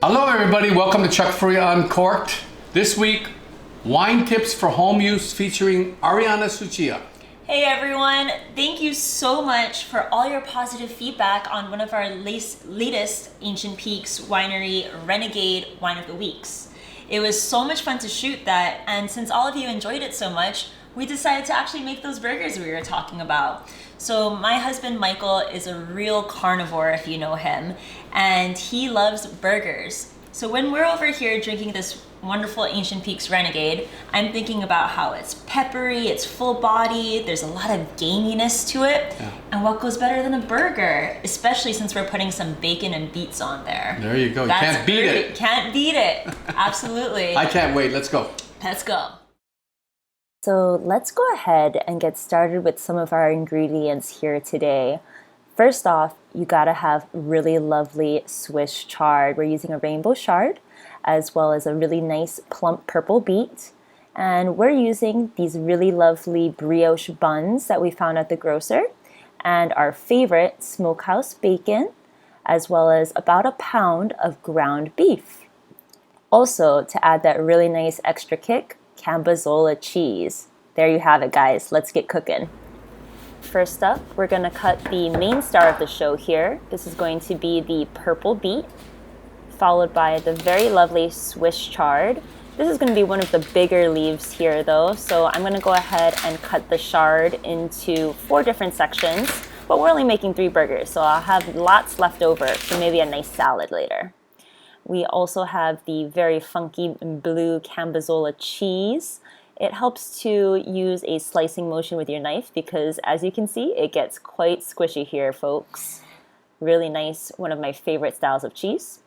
Hello everybody, welcome to Chuck Free Uncorked. This week, wine tips for home use featuring Ariana Tsuchiya. Hey everyone, thank you so much for all your positive feedback on one of our latest Ancient Peaks Winery Renegade Wine of the Weeks. It was so much fun to shoot that, and since all of you enjoyed it so much, we decided to actually make those burgers we were talking about. So my husband Michael is a real carnivore, if you know him, and he loves burgers. So when we're over here drinking this wonderful Ancient Peaks Renegade, I'm thinking about how it's peppery, it's full body, there's a lot of gaminess to it. Yeah. And what goes better than a burger, especially since we're putting some bacon and beets on there. There you go. You can't beat it. Can't beat it. Absolutely. I can't wait. Let's go. Let's go. So let's go ahead and get started with some of our ingredients here today. First off, you gotta have really lovely Swiss chard. We're using a rainbow chard, as well as a really nice plump purple beet. And we're using these really lovely brioche buns that we found at the grocer, and our favorite smokehouse bacon, as well as about a pound of ground beef. Also, to add that really nice extra kick, Cambozola cheese. There you have it, guys. Let's get cooking. First up, we're gonna cut the main star of the show here. This is going to be the purple beet, followed by the very lovely Swiss chard. This is gonna be one of the bigger leaves here though, so I'm gonna go ahead and cut the chard into 4 different sections, but we're only making 3 burgers, so I'll have lots left over for maybe a nice salad later. We also have the very funky blue Cambozola cheese. It helps to use a slicing motion with your knife because, as you can see, it gets quite squishy here, folks. Really nice, one of my favorite styles of cheese.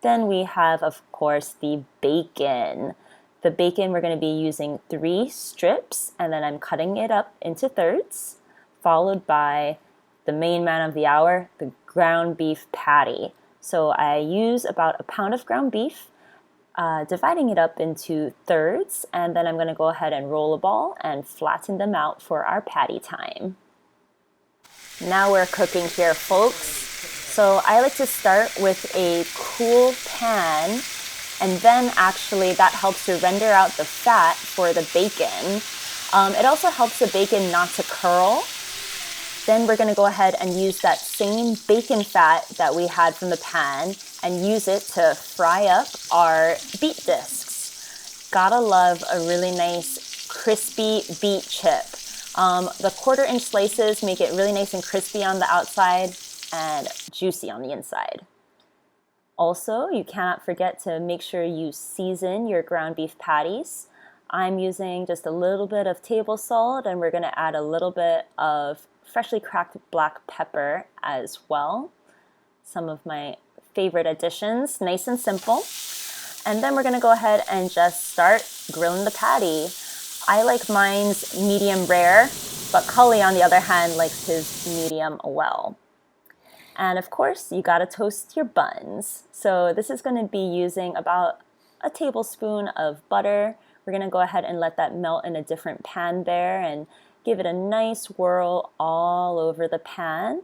Then we have, of course, the bacon. The bacon, we're going to be using 3 strips, and then I'm cutting it up into thirds, followed by the main man of the hour, the ground beef patty. So I use about a pound of ground beef, dividing it up into thirds, and then I'm going to go ahead and roll a ball and flatten them out for our patty time. Now we're cooking here, folks. So I like to start with a cool pan, and then actually that helps to render out the fat for the bacon. It also helps the bacon not to curl. Then we're going to go ahead and use that same bacon fat that we had from the pan and use it to fry up our beet discs. Gotta love a really nice crispy beet chip. The 1/4-inch slices make it really nice and crispy on the outside and juicy on the inside. Also, you cannot forget to make sure you season your ground beef patties. I'm using just a little bit of table salt, and we're going to add a little bit of freshly cracked black pepper as well. Some of my favorite additions, nice and simple. And then we're gonna go ahead and just start grilling the patty. I like mine's medium rare, but Cully on the other hand likes his medium well. And of course, you gotta toast your buns. So this is gonna be using about a tablespoon of butter. We're gonna go ahead and let that melt in a different pan there and give it a nice whirl all over the pan.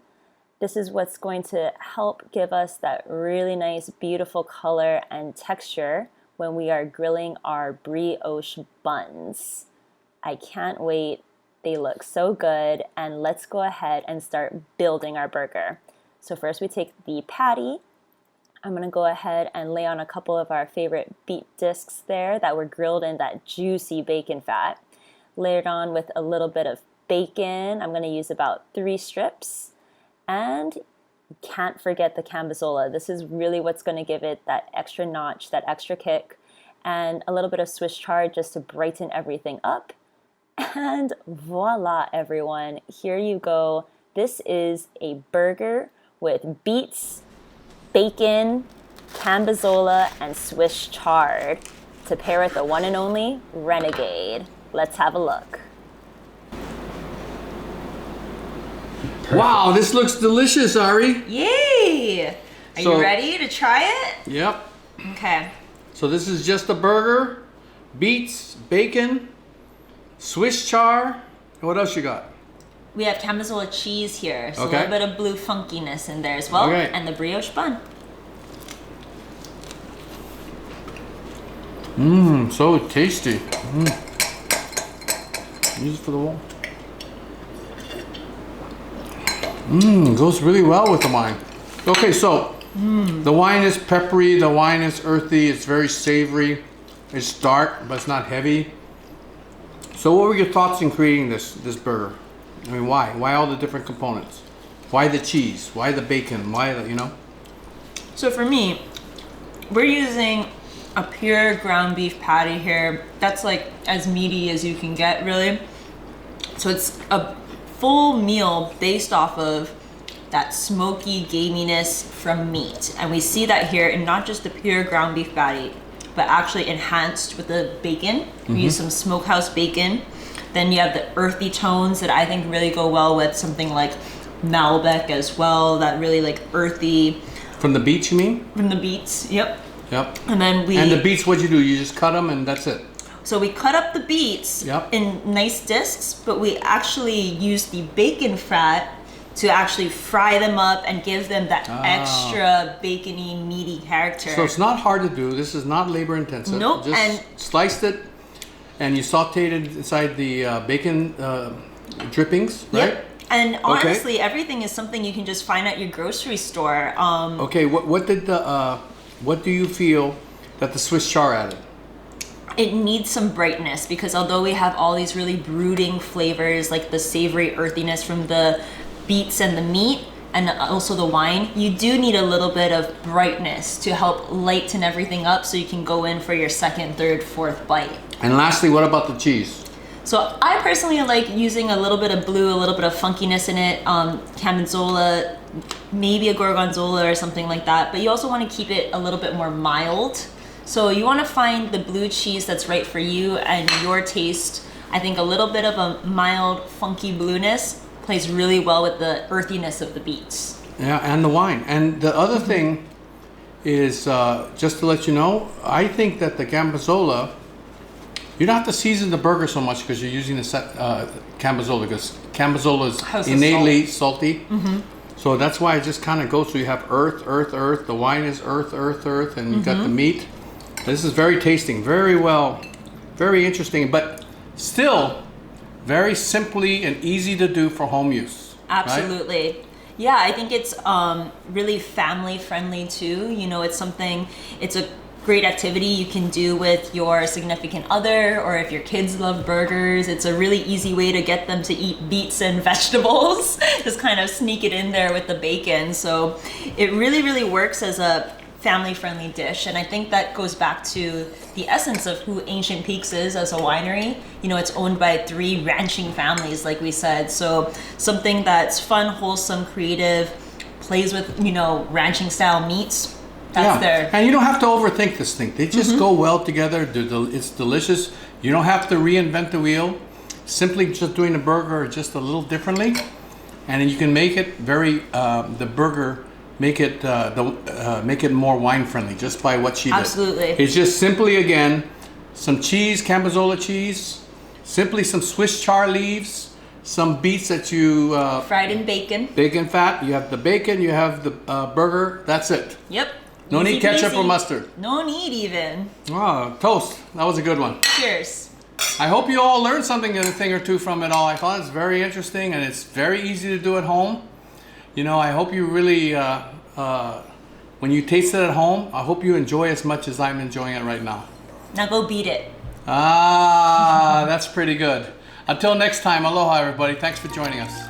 This is what's going to help give us that really nice, beautiful color and texture when we are grilling our brioche buns. I can't wait. They look so good, and let's go ahead and start building our burger. So first we take the patty. I'm gonna go ahead and lay on a couple of our favorite beet discs there that were grilled in that juicy bacon fat. Layered on with a little bit of bacon. I'm going to use about 3 strips. And you can't forget the Cambozola. This is really what's going to give it that extra notch, that extra kick, and a little bit of Swiss chard just to brighten everything up. And voila, everyone. Here you go. This is a burger with beets, bacon, Cambozola, and Swiss chard to pair with the one and only Renegade. Let's have a look. Wow, this looks delicious, Ari. Yay! Are you ready to try it? Yep. Okay. So this is just a burger, beets, bacon, Swiss char. What else you got? We have Cambozola cheese here, so Okay. a little bit of blue funkiness in there as well, Okay. and the brioche bun. Mmm, so tasty. Use it for the wall. Mmm, goes really well with the wine. Okay, so the wine is peppery, the wine is earthy, it's very savory. It's dark, but it's not heavy. So what were your thoughts in creating this burger? I mean, why? Why all the different components? Why the cheese? Why the bacon? Why the, you know? So for me, we're using a pure ground beef patty here. That's like as meaty as you can get, really. So it's a full meal based off of that smoky gaminess from meat. And we see that here in not just the pure ground beef patty, but actually enhanced with the bacon. We use some smokehouse bacon. Then you have the earthy tones that I think really go well with something like Malbec as well, that really like earthy. From the beets, you mean? From the beets, yep. Yep. And then And the beets, what'd you do? You just cut them and that's it? So we cut up the beets in nice discs, but we actually use the bacon fat to actually fry them up and give them that extra bacony, meaty character. So it's not hard to do. This is not labor intensive. Nope. Just and sliced it and you sauteed it inside the bacon drippings, right? Yep. And honestly, everything is something you can just find at your grocery store. Okay, what do you feel that the Swiss chard added? It needs some brightness because although we have all these really brooding flavors like the savory earthiness from the beets and the meat and also the wine, you do need a little bit of brightness to help lighten everything up so you can go in for your second, third, fourth bite. And lastly, what about the cheese? So I personally like using a little bit of blue, a little bit of funkiness in it, Gorgonzola, maybe a Gorgonzola or something like that. But you also want to keep it a little bit more mild. So you want to find the blue cheese that's right for you and your taste. I think a little bit of a mild, funky blueness plays really well with the earthiness of the beets. Yeah, and the wine. And the other thing is, just to let you know, I think that the Gorgonzola, you don't have to season the burger so much because you're using the Gorgonzola, because Gorgonzola is innately salty. So that's why it just kind of goes. So you have earth, earth, earth. The wine is earth, earth, earth, and you got the meat. This is very tasting, very well, very interesting, but still very simply and easy to do for home use. Absolutely. Right? Yeah, I think it's really family friendly too. You know, it's a great activity you can do with your significant other, or if your kids love burgers, it's a really easy way to get them to eat beets and vegetables. Just kind of sneak it in there with the bacon. So it really, really works as a family-friendly dish, and I think that goes back to the essence of who Ancient Peaks is as a winery. You know, it's owned by 3 ranching families, like we said, so something that's fun, wholesome, creative, plays with, you know, ranching style meats. That's there. And you don't have to overthink this thing. They just go well together. It's delicious. You don't have to reinvent the wheel. Simply just doing the burger just a little differently, and then you can make it make it more wine friendly just by what she did. Absolutely. It's just simply, again, some cheese, Gorgonzola cheese, simply some Swiss chard leaves, some beets that you fried in bacon. Bacon fat. You have the bacon. You have the burger. That's it. Yep. No Easy need ketchup peasy. or mustard. No need even. Oh, toast. That was a good one. Cheers. I hope you all learned something, a thing or two from it all. I thought it's very interesting and it's very easy to do at home. You know, I hope you really, when you taste it at home, I hope you enjoy as much as I'm enjoying it right now. Now go beat it. Ah, that's pretty good. Until next time, aloha everybody. Thanks for joining us.